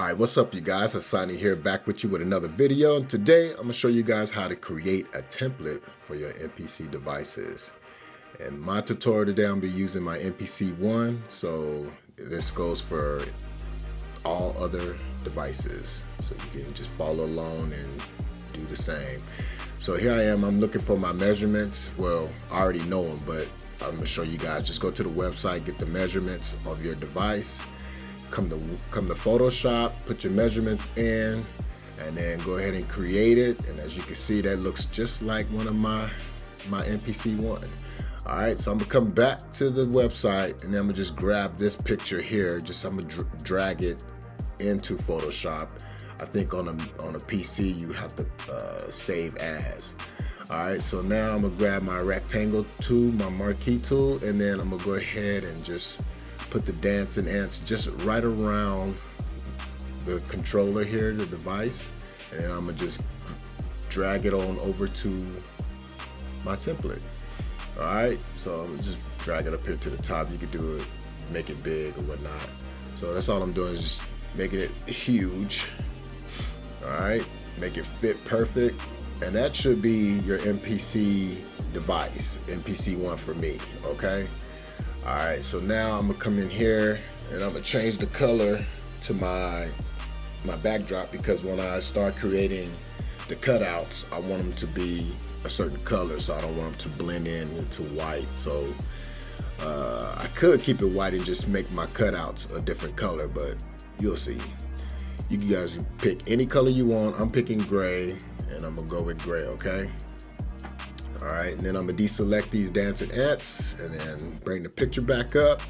Alright, what's up you guys? Hassani here, back with you with another video. And today I'm going to show you guys how to create a template for your MPC devices. In my tutorial today I'm going to be using my MPC One, so this goes for all other devices. So you can just follow along and do the same. So here I am, I'm looking for my measurements. Well, I already know them, but I'm going to show you guys. Just go to the website, get the measurements of your device. Come to Photoshop, put your measurements in, and then go ahead and create it. And as you can see, that looks just like one of my MPC One. All right, so I'm gonna come back to the website, and then I'm gonna just grab this picture here. I'm gonna drag it into Photoshop. I think on a PC you have to save as. All right, so now I'm gonna grab my rectangle tool, my marquee tool, and then I'm gonna go ahead and just put the dancing ants just right around the controller here, the device, and then I'm gonna just drag it on over to my template. All right, so I'm gonna just drag it up here to the top. You could do it, make it big or whatnot. So that's all I'm doing, is just making it huge. All right, make it fit perfect, and that should be your MPC device, MPC One for me. Okay. Alright, so now I'm gonna come in here and I'm gonna change the color to my backdrop, because when I start creating the cutouts, I want them to be a certain color, so I don't want them to blend in into white. So I could keep it white and just make my cutouts a different color, but you'll see. You guys can pick any color you want. I'm picking gray, and I'm gonna go with gray, okay? All right, and then I'm gonna deselect these dancing ants, and then bring the picture back up,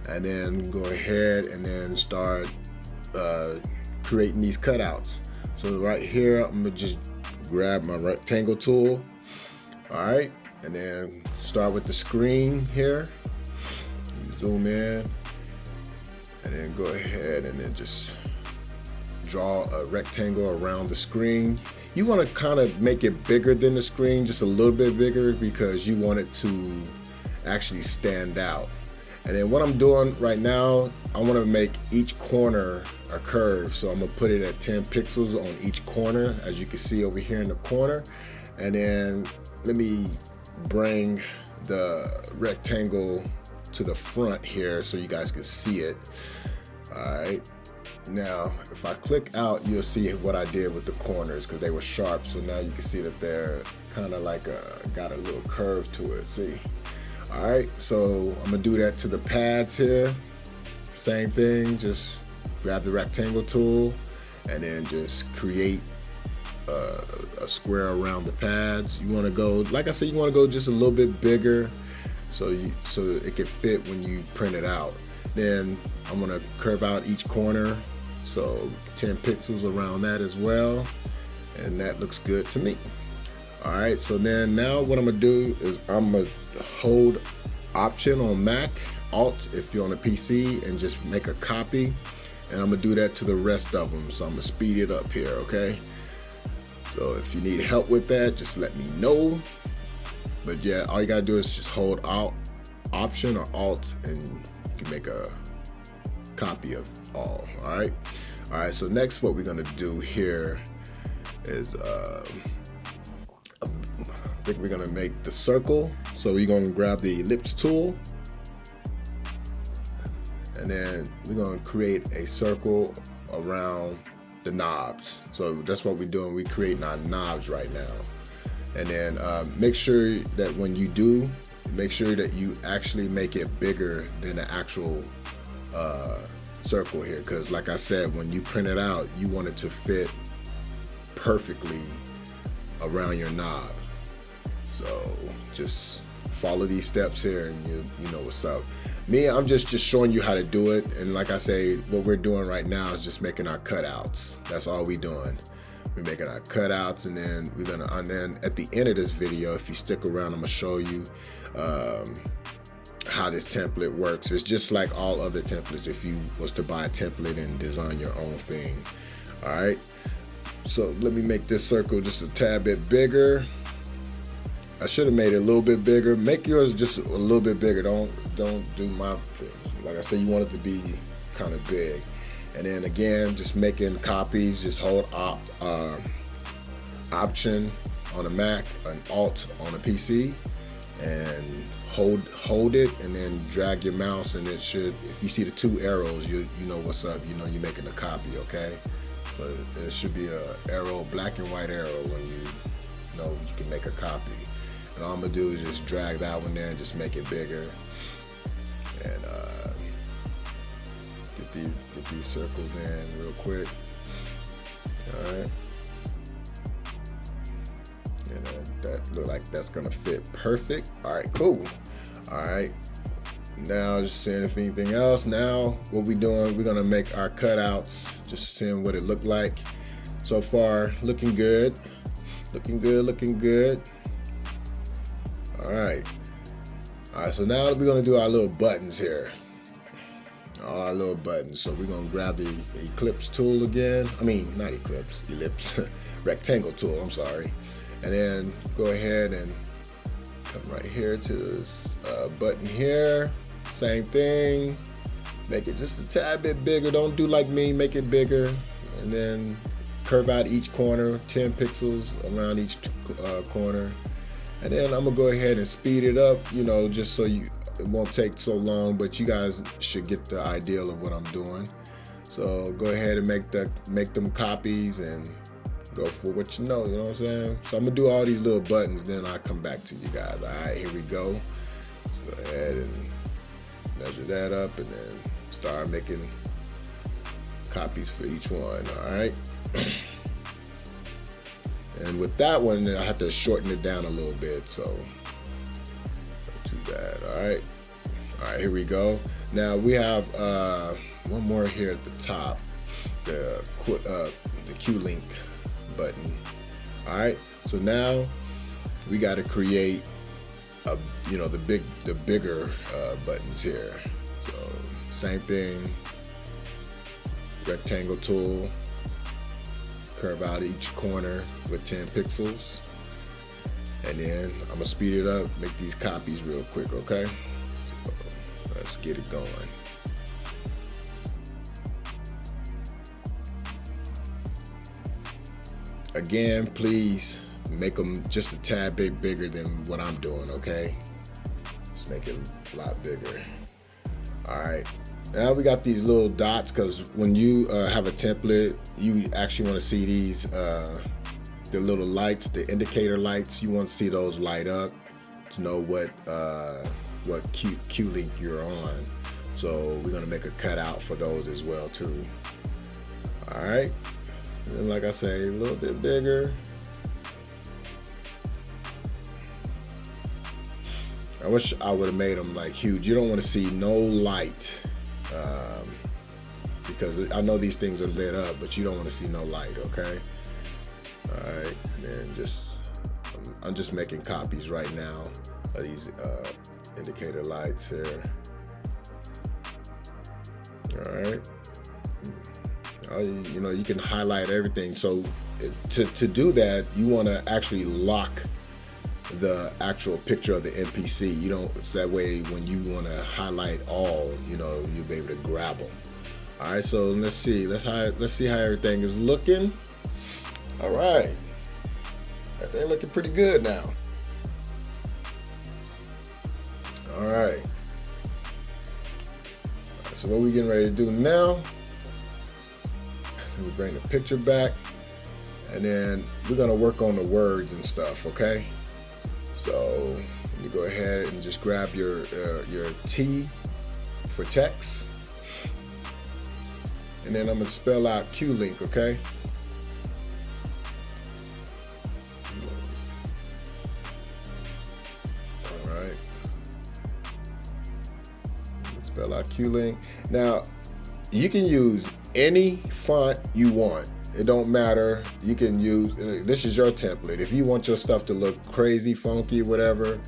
and then go ahead and then start creating these cutouts. So right here, I'm gonna just grab my rectangle tool. All right, and then start with the screen here. Zoom in, and then go ahead and then just draw a rectangle around the screen. You want to kind of make it bigger than the screen, just a little bit bigger, because you want it to actually stand out. And then what I'm doing right now, I want to make each corner a curve. So I'm going to put it at 10 pixels on each corner, as you can see over here in the corner. And then let me bring the rectangle to the front here so you guys can see it. All right. Now, if I click out, you'll see what I did with the corners, because they were sharp. So now you can see that they're kind of like got a little curve to it. See? All right, so I'm gonna do that to the pads here. Same thing, just grab the rectangle tool and then just create a square around the pads. You want to go, like I said, you want to go just a little bit bigger, so it can fit when you print it out. Then I'm gonna curve out each corner, so 10 pixels around that as well, and that looks good to me. All right, so then now what I'm gonna do is I'm gonna hold Option on Mac, Alt if you're on a PC, and just make a copy, and I'm gonna do that to the rest of them. So I'm gonna speed it up here, okay? So if you need help with that, just let me know. But yeah, all you gotta do is just hold Option or Alt, and you can make a copy of all right. So next what we're gonna do here is I think we're gonna make the circle. So we're gonna grab the ellipse tool, and then we're gonna create a circle around the knobs. So that's what we're doing. We're creating our knobs right now. And then make sure that when you do, make sure that you actually make it bigger than the actual circle here, because like I said, when you print it out, you want it to fit perfectly around your knob. So just follow these steps here, and you know what's up. Me, I'm just showing you how to do it, and like I say, what we're doing right now is just making our cutouts. That's all we're doing. We're making our cutouts, and then and then at the end of this video, if you stick around, I'm gonna show you how this template works. It's just like all other templates if you was to buy a template and design your own thing. All right, so let me make this circle just a tad bit bigger. I should have made it a little bit bigger. Make yours just a little bit bigger. Don't do my thing. Like I said, you want it to be kind of big. And then again, just making copies, just hold Option on a Mac, an Alt on a PC, and hold it, and then drag your mouse, and it should, if you see the 2 arrows, you know what's up. You know you're making a copy, okay? So there should be a arrow, black and white arrow, when you know you can make a copy. And all I'm gonna do is just drag that one there and just make it bigger, and get these circles in real quick. All right. And that look like that's gonna fit perfect. All right, cool. All right, now just seeing if anything else. Now what we doing, we're gonna make our cutouts, just seeing what it looked like. So far, looking good, looking good, looking good. All right, so now we're gonna do our little buttons here. All our little buttons. So we're gonna grab the ellipse tool again. I mean, not ellipse, rectangle tool, I'm sorry. And then go ahead and come right here to this button here. Same thing. Make it just a tad bit bigger. Don't do like me, make it bigger. And then curve out each corner, 10 pixels around each corner. And then I'm gonna go ahead and speed it up, you know, just so it won't take so long, but you guys should get the idea of what I'm doing. So go ahead and make them copies and go for what you know what I'm saying? So I'm gonna do all these little buttons, then I'll come back to you guys. All right, here we go. Let's go ahead and measure that up and then start making copies for each one, all right? And with that one, I have to shorten it down a little bit, so not too bad, all right? All right, here we go. Now we have one more here at the top, the Q-Link button. All right, so now we got to create the bigger buttons here. So same thing, rectangle tool, curve out each corner with 10 pixels, and then I'm gonna speed it up, make these copies real quick, okay? So let's get it going. Again, please make them just a tad bit bigger than what I'm doing, okay? Just make it a lot bigger. All right, now we got these little dots, because when you have a template, you actually want to see these, the little lights, the indicator lights, you want to see those light up to know what Q-Link you're on. So we're gonna make a cutout for those as well too. All right. And like I say, a little bit bigger. I wish I would have made them like huge. You don't want to see no light, because I know these things are lit up, but you don't want to see no light, okay? All right, and then I'm just making copies right now of these indicator lights here. All right. You know, you can highlight everything. So to do that, you want to actually lock the actual picture of the MPC. You don't, it's that way when you want to highlight all, you know, you'll be able to grab them. All right, so let's see how everything is looking. All right, everything looking pretty good now. All right, so what we getting ready to do now, we bring the picture back, and then we're gonna work on the words and stuff, okay? So you go ahead and just grab your T for text, and then I'm gonna spell out Q-Link, okay? All right. Spell out Q-Link. Now, you can use any font you want. It don't matter. You can use, this is your template. If you want your stuff to look crazy, funky, whatever,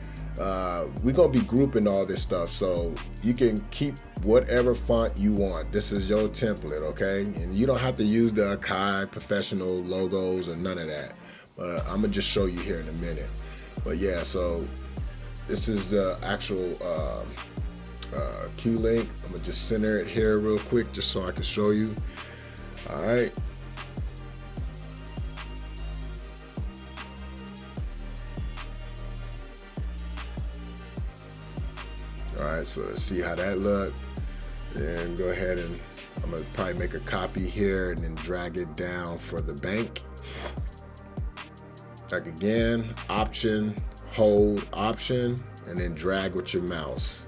we're gonna be grouping all this stuff, so you can keep whatever font you want. This is your template, okay? And you don't have to use the Akai professional logos or none of that. I'm gonna just show you here in a minute. But yeah, so this is the actual Q link. I'm gonna just center it here real quick just so I can show you. All right. All right, so let's see how that look. And go ahead and I'm gonna probably make a copy here and then drag it down for the bank. Like again, option, hold option, and then drag with your mouse.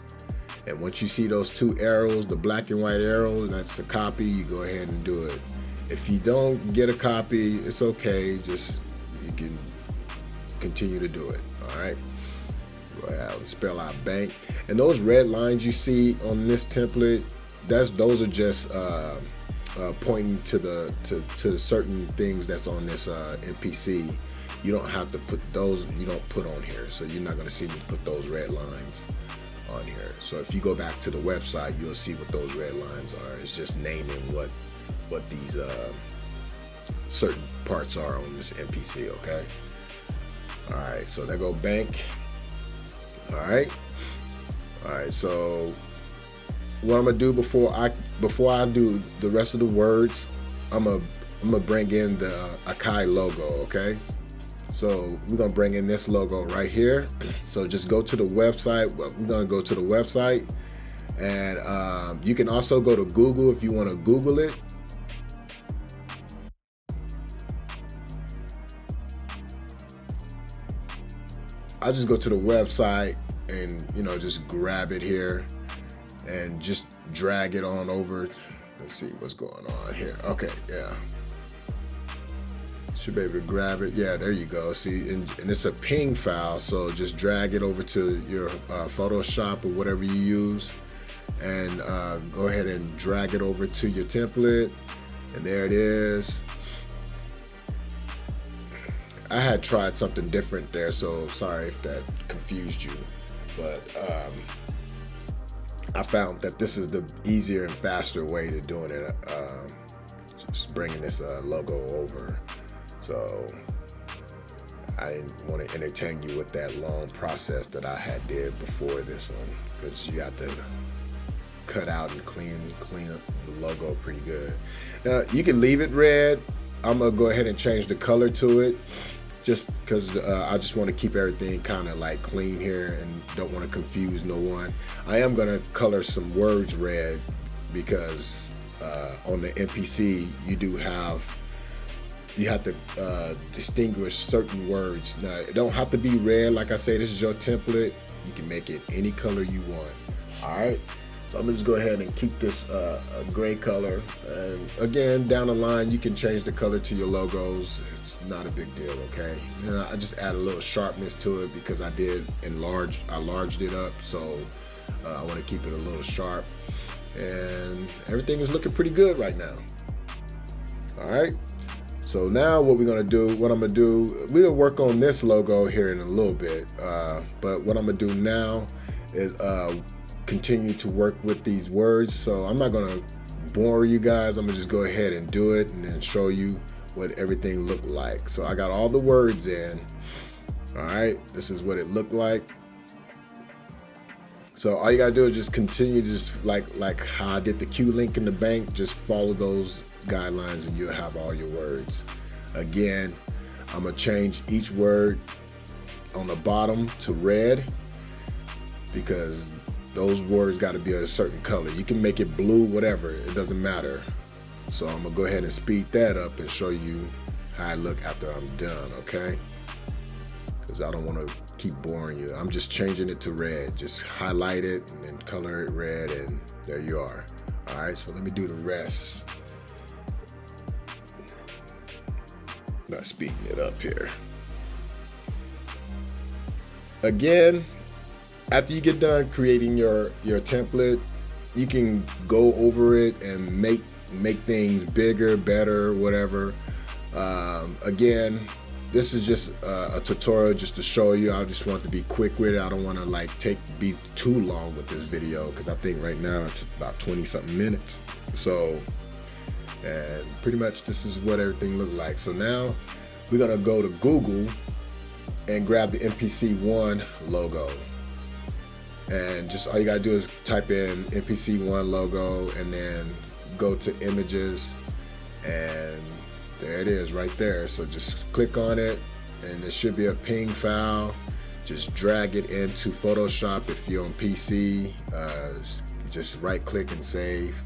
And once you see those two arrows, the black and white arrow, that's the copy, you go ahead and do it. If you don't get a copy, it's okay, just you can continue to do it, all right? Go ahead and spell out bank. And those red lines you see on this template, those are just pointing to the certain things that's on this MPC. You don't have to put those, you don't put on here, so you're not going to see me put those red lines on here. So if you go back to the website, you'll see what those red lines are. It's just naming what these certain parts are on this MPC. Okay. All right. So there go bank. All right. So what I'm gonna do before I do the rest of the words, I'm gonna bring in the Akai logo. Okay. So we're gonna bring in this logo right here. So just go to the website. We're gonna go to the website, and you can also go to Google if you want to Google it. I just go to the website and just grab it here and just drag it on over. Let's see what's going on here. Okay, yeah. Should be able to grab it. Yeah, there you go. See, and it's a ping file, so just drag it over to your Photoshop or whatever you use, and go ahead and drag it over to your template, and there it is. I had tried something different there, so sorry if that confused you, but I found that this is the easier and faster way to doing it. Just bringing this logo over. So I didn't want to entertain you with that long process that I had did before this one, because you have to cut out and clean up the logo pretty good. Now you can leave it red. I'm gonna go ahead and change the color to it, just because I just want to keep everything kind of like clean here and don't want to confuse no one. I am gonna color some words red because on the MPC you have to distinguish certain words. Now, it don't have to be red. Like I say, this is your template. You can make it any color you want. All right. So I'm gonna just go ahead and keep this a gray color. And again, down the line, you can change the color to your logos. It's not a big deal, okay? Now, I just add a little sharpness to it because I larged it up. So I want to keep it a little sharp. And everything is looking pretty good right now. All right. So now what I'm gonna do, we'll work on this logo here in a little bit, but what I'm gonna do now is continue to work with these words. So I'm not gonna bore you guys, I'm gonna just go ahead and do it and then show you what everything looked like. So I got all the words in, all right, this is what it looked like. So all you gotta do is just continue, just like how I did the Q link in the bank, just follow those guidelines and you'll have all your words. Again, I'm gonna change each word on the bottom to red because those words gotta be a certain color. You can make it blue, whatever, it doesn't matter. So I'm gonna go ahead and speed that up and show you how I look after I'm done, okay? Because I don't wanna keep boring you. I'm just changing it to red. Just highlight it and then color it red, and there you are. All right, so let me do the rest. Not speeding it up here. Again, after you get done creating your template, you can go over it and make things bigger, better, whatever. Again, this is just a tutorial just to show you. I just want to be quick with it. I don't want to be too long with this video because I think right now it's about 20 something minutes. So, and pretty much this is what everything looked like. So now we're gonna go to Google and grab the MPC One logo. And just all you gotta do is type in MPC One logo and then go to images, and there it is right there. So just click on it and there should be a ping file. Just drag it into Photoshop if you're on PC. Just right click and save.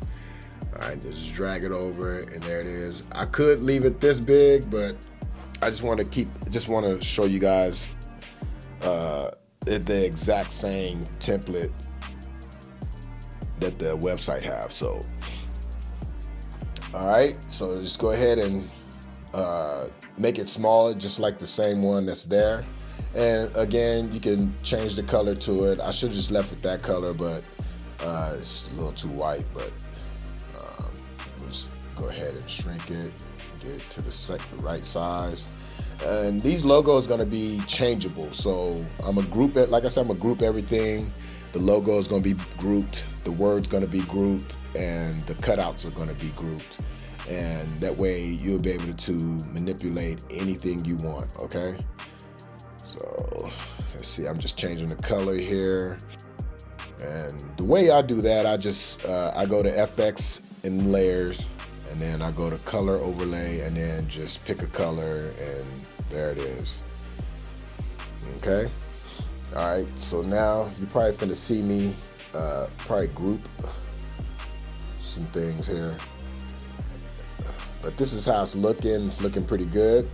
All right, just drag it over and there it is. I could leave it this big, but I just want to show you guys the exact same template that the website have. So all right, so just go ahead and make it smaller, just like the same one that's there. And again, you can change the color to it. I should have just left it that color, but it's a little too white. But just go ahead and shrink it, get it to the right size. And these logos going to be changeable, so I'm gonna group it. Like I said, I'm gonna group everything. The logo is going to be grouped, the word's going to be grouped, and the cutouts are going to be grouped. And that way you'll be able to manipulate anything you want. Okay, so let's see, I'm just changing the color here. And the way I do that, I just I go to FX in layers, and then I go to color overlay, and then just pick a color, and there it is. Okay, all right, so now you're probably finna see me probably group some things here, but this is how it's looking pretty good.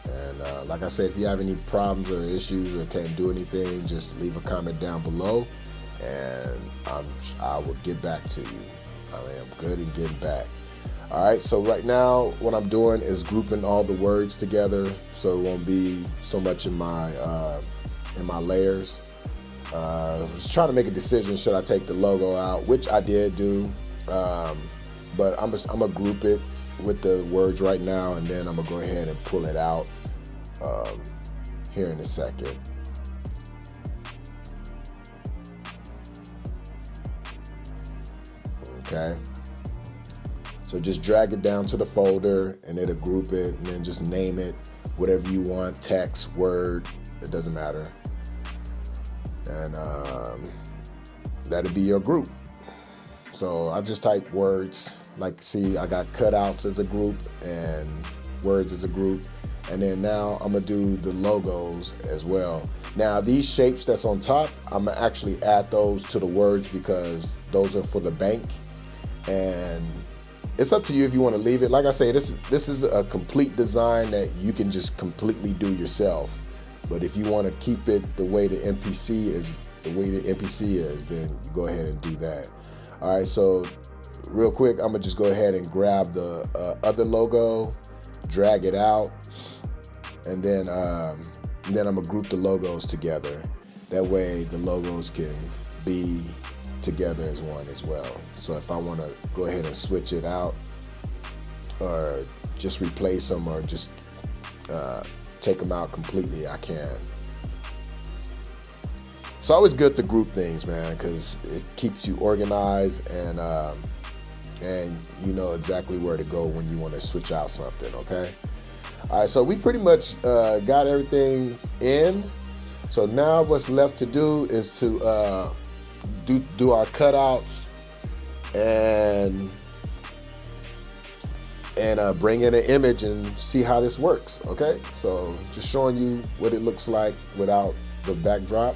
And like I said, if you have any problems or issues or can't do anything, just leave a comment down below, and I will get back to you. I am good at getting back. All right, so right now what I'm doing is grouping all the words together, so it won't be so much in my layers. I was trying to make a decision, should I take the logo out, which I did do, but I'm gonna group it with the words right now, and then I'm gonna go ahead and pull it out here in a second. Okay, so just drag it down to the folder and it'll group it, and then just name it whatever you want, text, word, it doesn't matter. And that'll be your group. So I just type words, like see I got cutouts as a group and words as a group. And then now I'm gonna do the logos as well. Now these shapes that's on top, I'm gonna actually add those to the words because those are for the bank. And it's up to you if you want to leave it. Like I say, this is a complete design that you can just completely do yourself. But if you want to keep it the way the MPC is, then you go ahead and do that. All right, so real quick, I'm gonna just go ahead and grab the other logo, drag it out, and then I'm gonna group the logos together. That way the logos can be together as one as well. So if I want to go ahead and switch it out, or just replace them, or just take them out completely, I can. It's always good to group things, man, because it keeps you organized, and you know exactly where to go when you want to switch out something. Okay, all right, so we pretty much got everything in. So now what's left to do is to do our cutouts and bring in an image and see how this works. Okay, so just showing you what it looks like without the backdrop.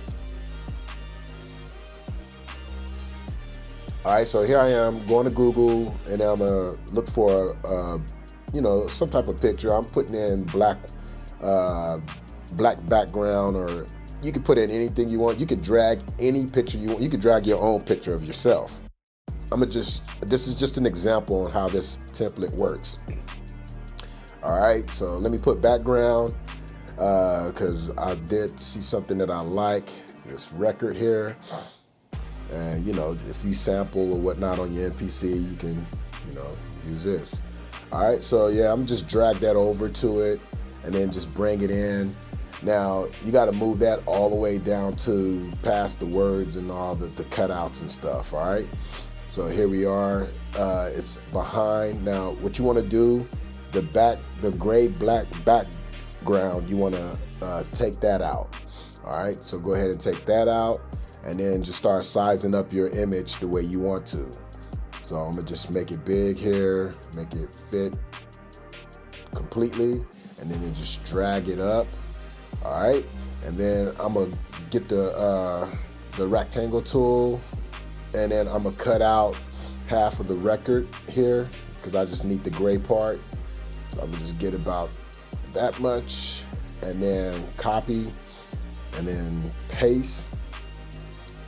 All right, so here I am going to Google, and I'm gonna look for you know, some type of picture. I'm putting in black background, or you can put in anything you want. You could drag any picture you want. You could drag your own picture of yourself. This is just an example on how this template works. All right, so let me put background, because I did see something that I like, this record here. And you know, if you sample or whatnot on your MPC, you can, you know, use this. All right, so yeah, I'm just drag that over to it and then just bring it in. Now you got to move that all the way down to past the words and all the cutouts and stuff. All right, so here we are. It's behind. Now what you want to do, the gray black background, you want to take that out. All right, so go ahead and take that out, and then just start sizing up your image the way you want to. So I'm gonna just make it big here, make it fit completely, and then just drag it up. All right, and then I'm gonna get the rectangle tool, and then I'm gonna cut out half of the record here because I just need the gray part. So I'm gonna just get about that much, and then copy, and then paste,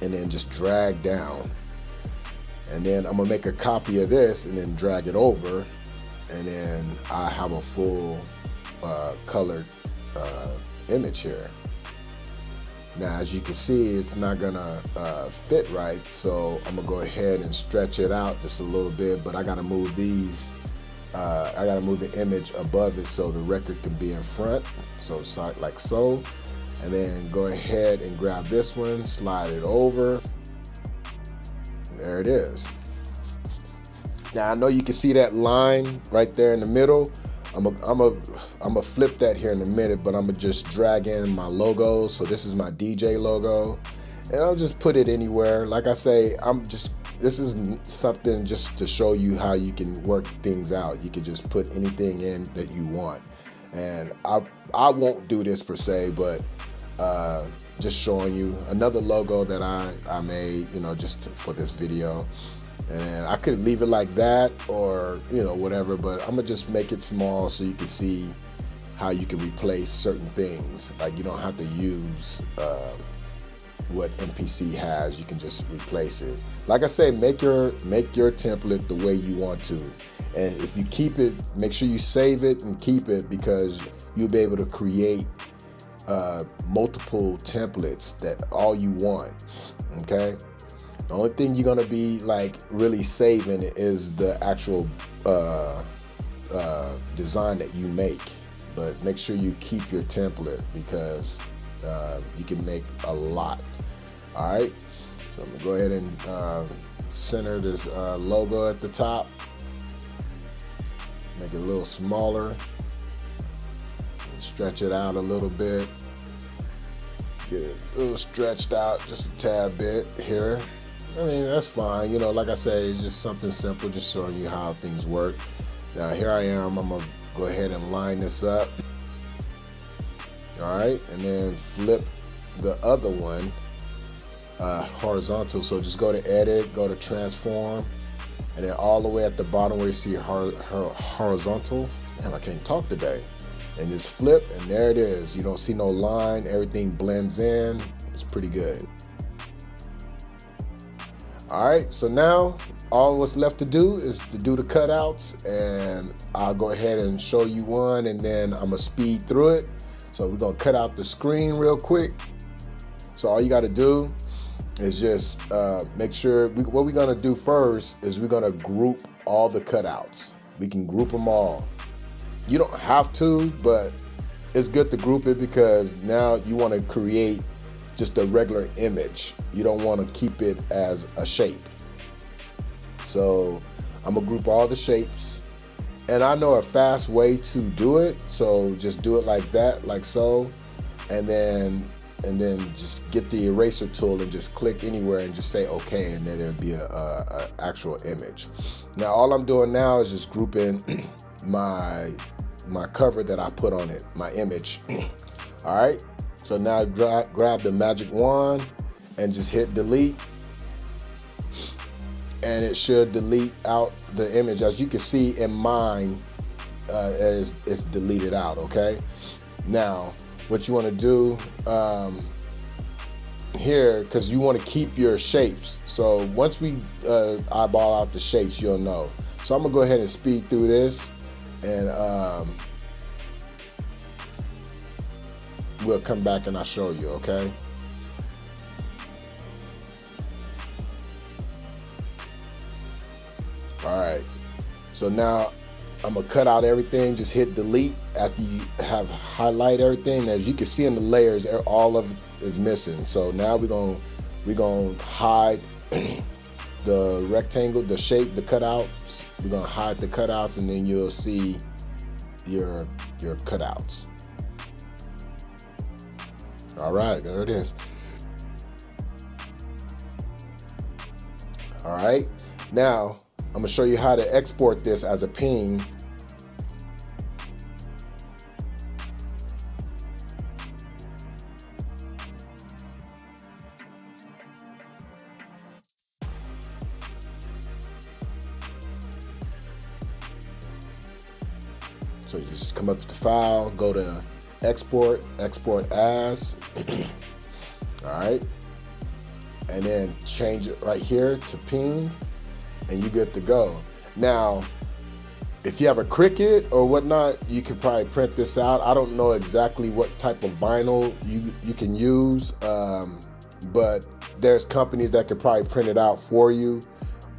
and then just drag down. And then I'm gonna make a copy of this and then drag it over, and then I have a full colored image here. Now, as you can see, it's not gonna fit right, so I'm gonna go ahead and stretch it out just a little bit, but I gotta move these, I gotta move the image above it so the record can be in front, so it's like so. And then go ahead and grab this one, slide it over. There it is. Now, I know you can see that line right there in the middle. I'm gonna flip that here in a minute, but I'm gonna just drag in my logo. So this is my DJ logo, and I'll just put it anywhere. Like I say, this is something just to show you how you can work things out. You can just put anything in that you want. And I won't do this per se, but just showing you another logo that I made, you know, just for this video. And I could leave it like that, or, you know, whatever, but I'm gonna just make it small so you can see how you can replace certain things. Like, you don't have to use what MPC has. You can just replace it. Like I say, make your template the way you want to. And if you keep it, make sure you save it and keep it, because you'll be able to create multiple templates that all you want. Okay. The only thing you're gonna be like really saving is the actual design that you make. But make sure you keep your template, because you can make a lot. All right. So I'm gonna go ahead and center this logo at the top. Make it a little smaller. Stretch it out a little bit. Get it a little stretched out just a tad bit here. I mean, that's fine. You know, like I say, it's just something simple, just showing you how things work. Now, here I am. I'm going to go ahead and line this up. All right. And then flip the other one horizontal. So just go to edit, go to transform, and then all the way at the bottom where you see horizontal. Damn, I can't talk today. And just flip, and there it is. You don't see no line. Everything blends in. It's pretty good. All right, so now all what's left to do is to do the cutouts, and I'll go ahead and show you one, and then I'm gonna speed through it. So we're gonna cut out the screen real quick. So all you gotta do is just make sure, what we're gonna do first is we're gonna group all the cutouts. We can group them all. You don't have to, but it's good to group it, because now you wanna create just a regular image. You don't want to keep it as a shape. So I'm gonna group all the shapes, and I know a fast way to do it. So just do it like that, like so, and then just get the eraser tool and just click anywhere and just say okay, and then it'll be a actual image. Now all I'm doing now is just grouping my cover that I put on it, my image. All right. So now grab the magic wand and just hit delete, and it should delete out the image. As you can see in mine, it's deleted out. Okay. Now what you want to do here, because you want to keep your shapes. So once we eyeball out the shapes, you'll know. So I'm gonna go ahead and speed through this, and we'll come back and I'll show you, okay? All right, so now I'm gonna cut out everything. Just hit delete after you have highlight everything. As you can see in the layers, all of it is missing. So now we're gonna hide the rectangle, the shape, the cutouts. We're gonna hide the cutouts, and then you'll see your cutouts. All right, there it is. All right, now I'm gonna show you how to export this as a ping. So you just come up to the file, go to export, export as, all right, and then change it right here to ping, and you're good to go. Now, if you have a Cricut or whatnot, you could probably print this out. I don't know exactly what type of vinyl you can use, but there's companies that could probably print it out for you,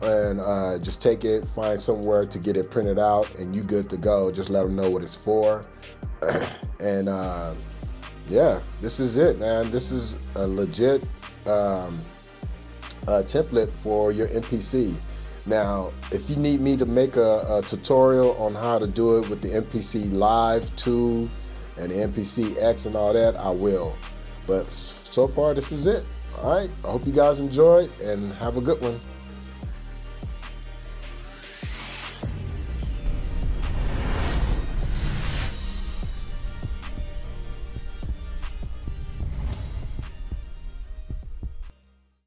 and just take it, find somewhere to get it printed out, and you good to go. Just let them know what it's for. And yeah, this is it, man. This is a legit template for your MPC. Now, if you need me to make a tutorial on how to do it with the MPC Live 2 and the MPC X and all that, I will. But so far, this is it. All right, I hope you guys enjoyed and have a good one.